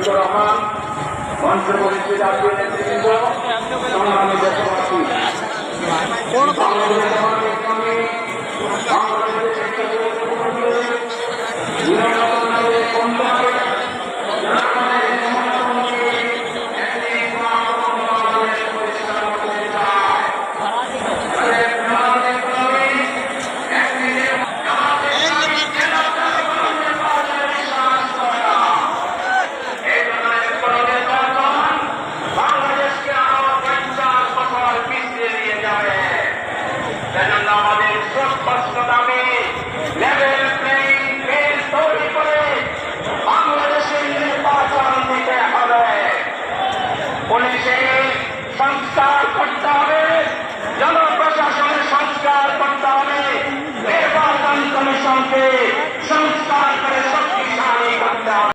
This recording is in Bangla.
রহমান, মঞ্চ করেছে জাতীয় নেতৃবৃন্দ, সংগ্রামী দেশবাসী। আমাদের সুস্পষ্ট দাবি লেভেল প্লেইং ফিল্ড তৈরি করে বাংলাদেশের নির্বাচন দিতে হবে। পুলিশের সংস্কার করতে হবে, জনপ্রশাসনের সংস্কার করতে হবে, নির্বাচন কমিশনকে সংস্কার করে শক্তিশালী করতে হবে।